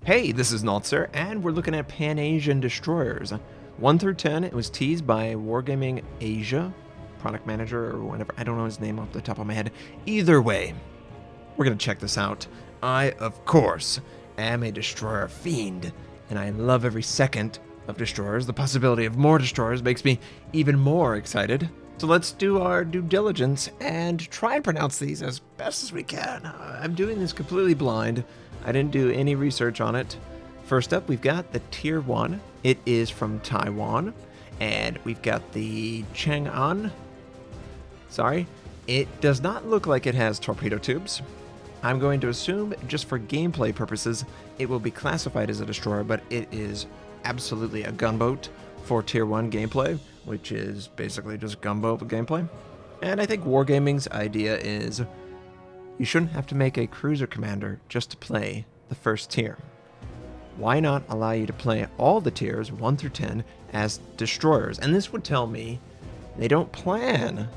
Hey, this is Notser, and we're looking at Pan-Asian destroyers. 1 through 10, it was teased by Wargaming Asia, product manager or whatever. I don't know his name off the top of my head. Either way, we're going to check this out. I, of course, am a destroyer fiend, and I love every second of destroyers. The possibility of more destroyers makes me even more excited. So let's do our due diligence and try and pronounce these as best as we can. I'm doing this completely blind. I didn't do any research on it. First up, we've got the Tier 1. It is from Taiwan. And we've got the Chang'an. Sorry. It does not look like it has torpedo tubes. I'm going to assume, just for gameplay purposes, it will be classified as a destroyer, but it is absolutely a gunboat for Tier 1 gameplay, which is basically just gunboat gameplay. And I think Wargaming's idea is you shouldn't have to make a cruiser commander just to play the first tier. Why not allow you to play all the tiers, 1 through 10, as destroyers? And this would tell me they don't plan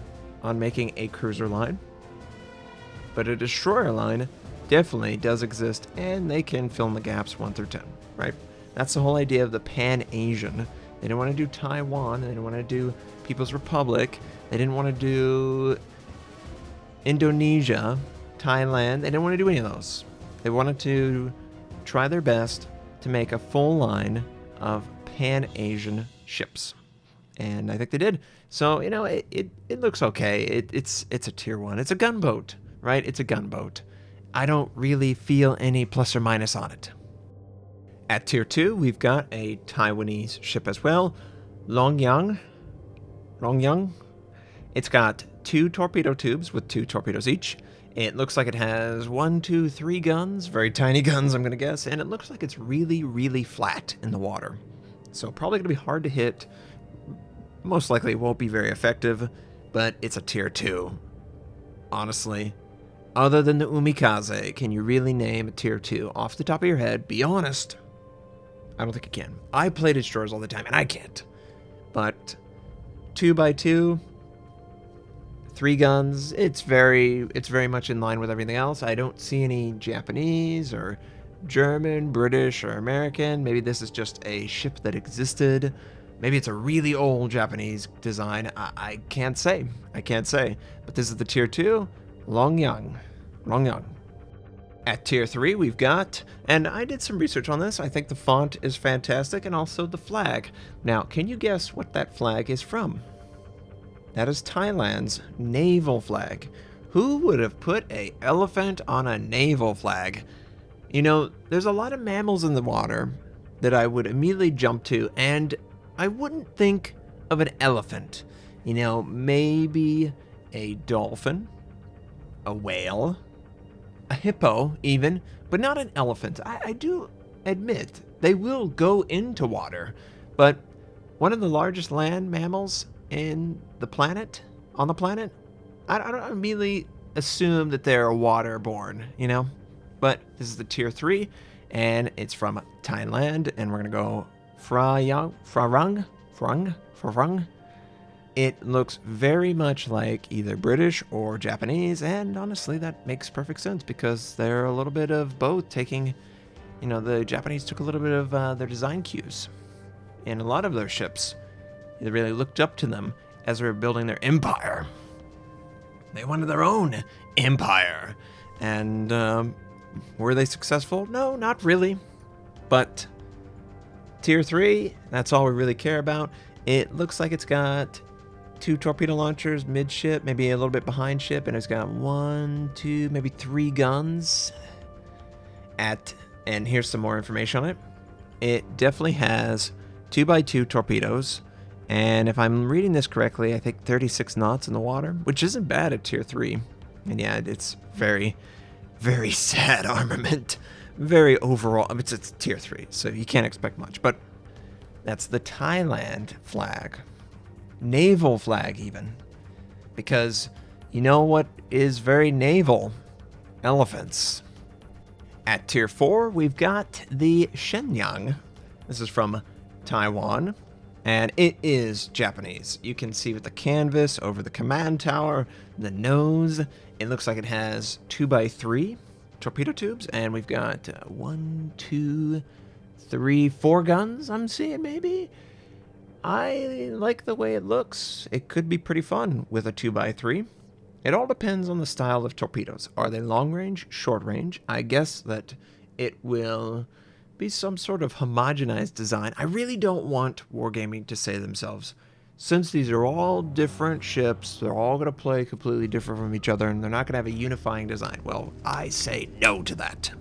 on making a cruiser line, but a destroyer line definitely does exist, and they can fill in the gaps 1 through 10, right? That's the whole idea of the Pan-Asian. They didn't want to do Taiwan, they didn't want to do People's Republic, they didn't want to do Indonesia, Thailand. They didn't want to do any of those. They wanted to try their best to make a full line of Pan-Asian ships, and I think they did. So it looks okay. It's a Tier 1. It's a gunboat, right? It's a gunboat. I don't really feel any plus or minus on it. At Tier 2, we've got a Taiwanese ship as well, Longyang. It's got 2 torpedo tubes with 2 torpedoes each. It looks like it has 1, 2, 3 guns, very tiny guns, I'm going to guess, and it looks like it's really, really flat in the water. So probably going to be hard to hit. Most likely it won't be very effective, but it's a Tier 2. Honestly, other than the Umikaze, can you really name a Tier 2 off the top of your head? Be honest. I don't think you can. I play destroyers all the time, and I can't. But 2x2... 3 guns, it's very much in line with everything else. I don't see any Japanese or German, British, or American. Maybe this is just a ship that existed. Maybe it's a really old Japanese design. I can't say. But this is the Tier 2, Longyang. At Tier 3, we've got, and I did some research on this. I think the font is fantastic, and also the flag. Now, can you guess what that flag is from? That is Thailand's naval flag. Who would have put an elephant on a naval flag? There's a lot of mammals in the water that I would immediately jump to, and I wouldn't think of an elephant. Maybe a dolphin, a whale, a hippo even, but not an elephant. I do admit they will go into water, but one of the largest land mammals on the planet, I don't immediately assume that they're waterborne, But this is the Tier 3, and it's from Thailand, and we're gonna go Farang. It looks very much like either British or Japanese, and honestly, that makes perfect sense because they're a little bit of both taking, the Japanese took a little bit of their design cues in a lot of their ships. They really looked up to them as they were building their empire. They wanted their own empire. And were they successful? No, not really. But Tier 3, that's all we really care about. It looks like it's got 2 torpedo launchers midship, maybe a little bit behind ship, and it's got 1, 2, maybe 3 guns. And here's some more information on it. It definitely has 2x2 torpedoes. And if I'm reading this correctly, I think 36 knots in the water, which isn't bad at Tier 3. And yeah, it's very, very sad armament. Very overall, it's Tier 3, so you can't expect much. But that's the Thailand flag. Naval flag, even. Because you know what is very naval? Elephants. At Tier 4, we've got the Shenyang. This is from Taiwan. And it is Japanese. You can see with the canvas over the command tower, the nose. It looks like it has 2x3 torpedo tubes, and we've got 1, 2, 3, 4 guns I'm seeing maybe. I like the way it looks. It could be pretty fun with a 2x3. It all depends on the style of torpedoes. Are they long range, short range? I guess that it will be some sort of homogenized design. I really don't want Wargaming to say themselves, since these are all different ships, they're all going to play completely different from each other, and they're not going to have a unifying design. Well, I say no to that.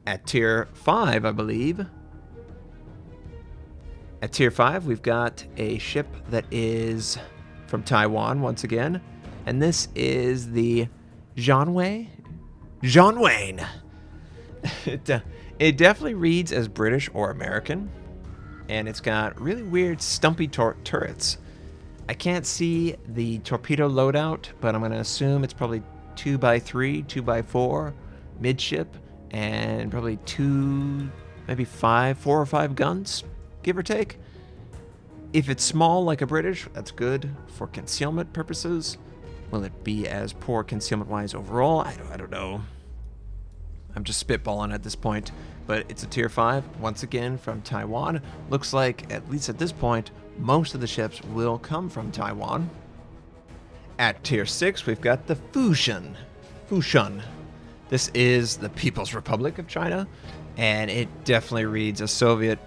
At Tier 5, I believe. At Tier 5, we've got a ship that is from Taiwan, once again. And this is the Janway. Janwayne. It definitely reads as British or American. And it's got really weird stumpy turrets. I can't see the torpedo loadout, but I'm going to assume it's probably 2x3, 2x4, midship, and probably 4 or 5 guns, give or take. If it's small like a British, that's good for concealment purposes. Will it be as poor concealment-wise overall? I don't know. I'm just spitballing at this point. But it's a Tier 5, once again, from Taiwan. Looks like, at least at this point, most of the ships will come from Taiwan. At Tier 6, we've got the Fushun. This is the People's Republic of China, and it definitely reads as Soviet.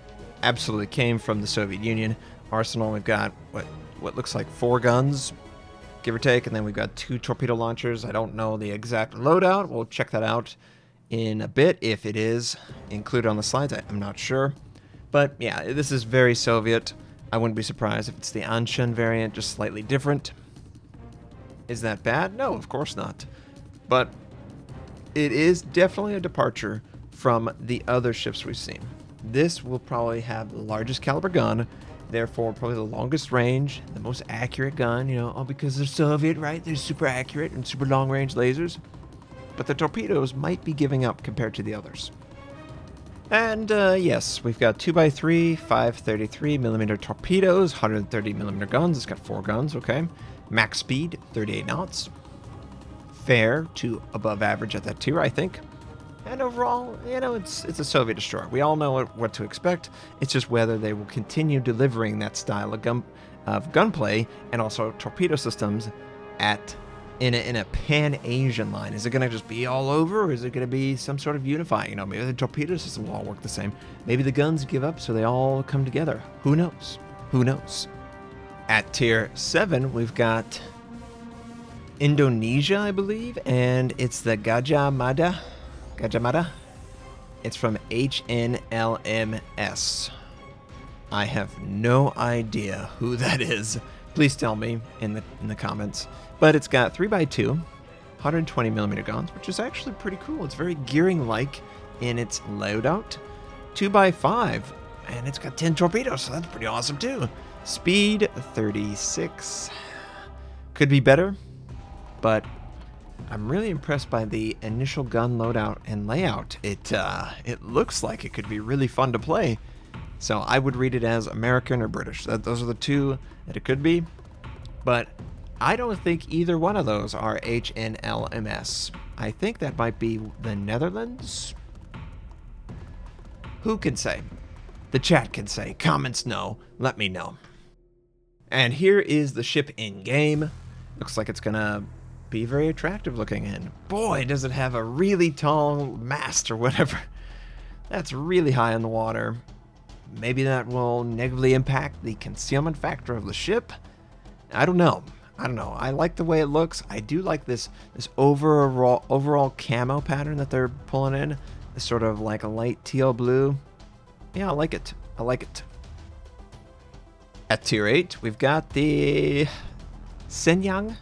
Absolutely came from the Soviet Union. Arsenal, we've got what looks like 4 guns, give or take, and then we've got 2 torpedo launchers. I don't know the exact loadout. We'll check that out in a bit if it is included on the slides. I'm not sure. But yeah, this is very Soviet. I wouldn't be surprised if it's the Anshan variant, just slightly different. Is that bad? No, of course not. But it is definitely a departure from the other ships we've seen. This will probably have the largest caliber gun, therefore probably the longest range, the most accurate gun, because they're Soviet, right? They're super accurate and super long range lasers. But the torpedoes might be giving up compared to the others. And yes, we've got 2x3, 533mm torpedoes, 130mm guns. It's got 4 guns, okay. Max speed, 38 knots. Fair to above average at that tier, I think. And overall, it's a Soviet destroyer. We all know what to expect. It's just whether they will continue delivering that style of gunplay and also torpedo systems in a pan-Asian line. Is it going to just be all over, or is it going to be some sort of unifying? Maybe the torpedo system will all work the same. Maybe the guns give up so they all come together. Who knows? Who knows? At Tier 7, we've got Indonesia, I believe, and it's the Gadjah Mada. Gadjah Mada. It's from HNLMS. I have no idea who that is. Please tell me in the comments. But it's got 3x2, 120mm guns, which is actually pretty cool. It's very Gearing-like in its loadout. 2x5, and it's got 10 torpedoes, so that's pretty awesome too. Speed 36. Could be better, but I'm really impressed by the initial gun loadout and layout. It looks like it could be really fun to play. So I would read it as American or British. Those are the two that it could be. But I don't think either one of those are HNLMS. I think that might be the Netherlands. Who can say? The chat can say. Comments no. Let me know. And here is the ship in game. Looks like it's gonna be very attractive looking, and boy, does it have a really tall mast or whatever. That's really high in the water. Maybe that will negatively impact the concealment factor of the ship. I don't know. I like the way it looks. I do like this overall camo pattern that they're pulling in. It's sort of like a light teal blue. Yeah, I like it. At Tier 8, we've got the Shenyang.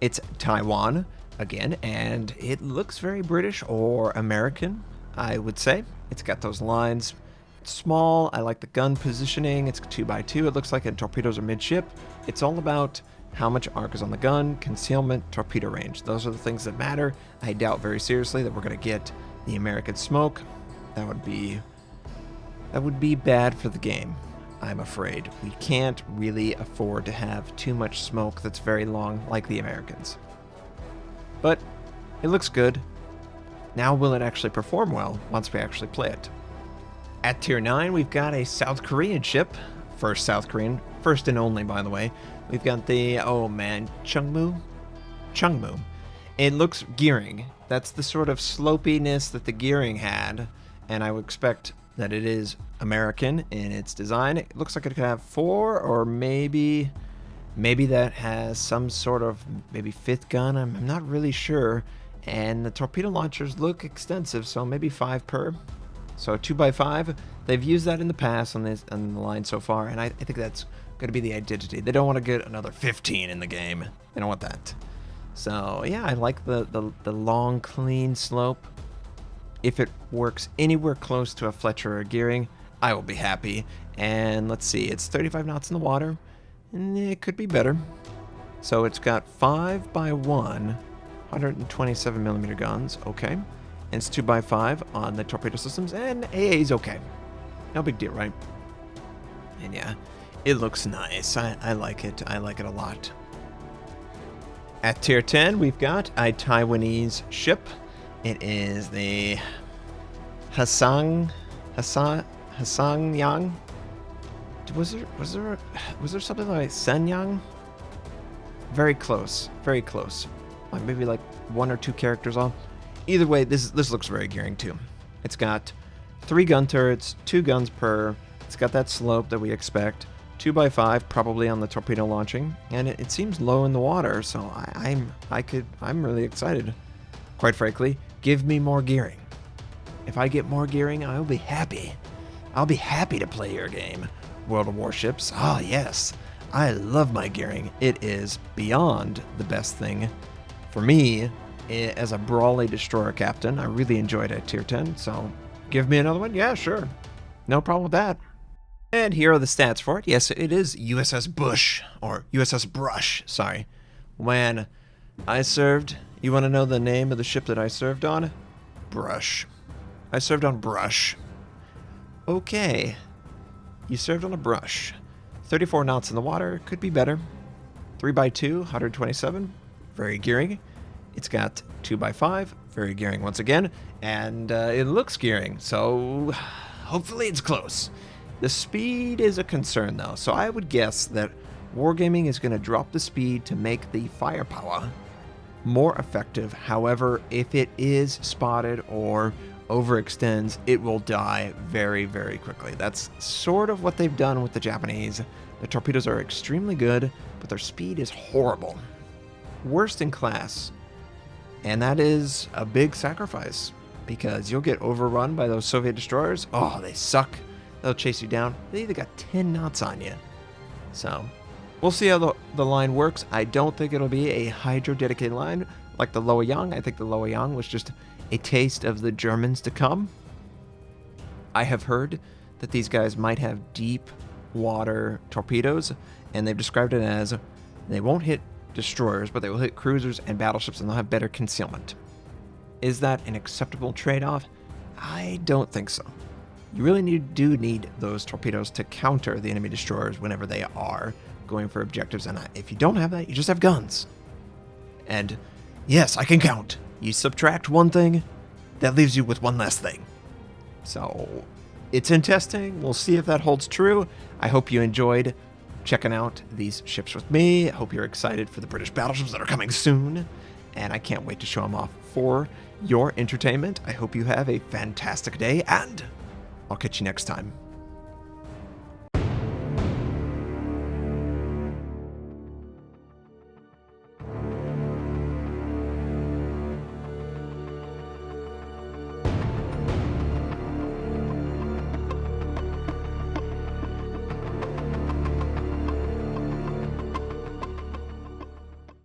It's Taiwan again, and it looks very British or American, I would say. It's got those lines. It's small. I like the gun positioning. It's 2x2. It looks like it torpedoes are midship. It's all about how much arc is on the gun, concealment, torpedo range. Those are the things that matter. I doubt very seriously that we're going to get the American smoke. That would be bad for the game, I'm afraid. We can't really afford to have too much smoke that's very long like the Americans. But It looks good. Now will it actually perform well once we actually play it? At Tier 9, we've got a South Korean ship. First South Korean. First and only, by the way. We've got the, oh man, Chungmu? Chungmu. It looks gearing. That's the sort of slopiness that the gearing had. And I would expect that it is American in its design. It looks like it could have 4 or maybe that has some sort of maybe 5th gun. I'm not really sure. And the torpedo launchers look extensive, so maybe 5 per. So 2x5. They've used that in the past on the line so far, and I think that's going to be the identity. They don't want to get another 15 in the game. They don't want that. So yeah, I like the long, clean slope. If it works anywhere close to a Fletcher or gearing, I will be happy. And let's see, it's 35 knots in the water, and it could be better. So it's got 5x1, 127 millimeter guns, okay. And it's 2x5 on the torpedo systems, and AA is okay. No big deal, right? And yeah, it looks nice. I like it. I like it a lot. At Tier 10, we've got a Taiwanese ship. It is the Hassangyang. Was there something like Sanyang? Very close. Very close. Like maybe like 1 or 2 characters off. Either way, this looks very gearing too. It's got 3 gun turrets, 2 guns per. It's got that slope that we expect. 2x5 probably on the torpedo launching, and it seems low in the water, so I'm really excited. Quite frankly, give me more gearing. If I get more gearing, I'll be happy. I'll be happy to play your game, World of Warships. Ah, yes. I love my gearing. It is beyond the best thing for me as a brawly destroyer captain. I really enjoyed it at Tier 10, so give me another one? Yeah, sure. No problem with that. And here are the stats for it. Yes, it is USS Bush, or USS Brush, sorry. When I served, you want to know the name of the ship that I served on? Brush. I served on Brush. Okay. You served on a Brush. 34 knots in the water, could be better. 3x2, 127, very gearing. It's got 2x5, very gearing once again. And it looks gearing, so hopefully it's close. The speed is a concern though, so I would guess that Wargaming is going to drop the speed to make the firepower more effective. However, if it is spotted or overextends, it will die very, very quickly. That's sort of what they've done with the Japanese. The torpedoes are extremely good, but their speed is horrible. Worst in class. And that is a big sacrifice, because you'll get overrun by those Soviet destroyers. Oh, they suck. They'll chase you down. They either got 10 knots on you. So, we'll see how the line works. I don't think it'll be a hydro-dedicated line like the Loyang. I think the Loyang was just a taste of the Germans to come. I have heard that these guys might have deep water torpedoes, and they've described it as they won't hit destroyers, but they will hit cruisers and battleships, and they'll have better concealment. Is that an acceptable trade-off? I don't think so. You really do need those torpedoes to counter the enemy destroyers whenever they are going for objectives, and if you don't have that, you just have guns. And yes, I can count. You subtract one thing, that leaves you with one less thing. So it's in testing. We'll see if that holds true. I hope you enjoyed checking out these ships with me. I hope you're excited for the British battleships that are coming soon, and I can't wait to show them off for your entertainment. I hope you have a fantastic day, and I'll catch you next time.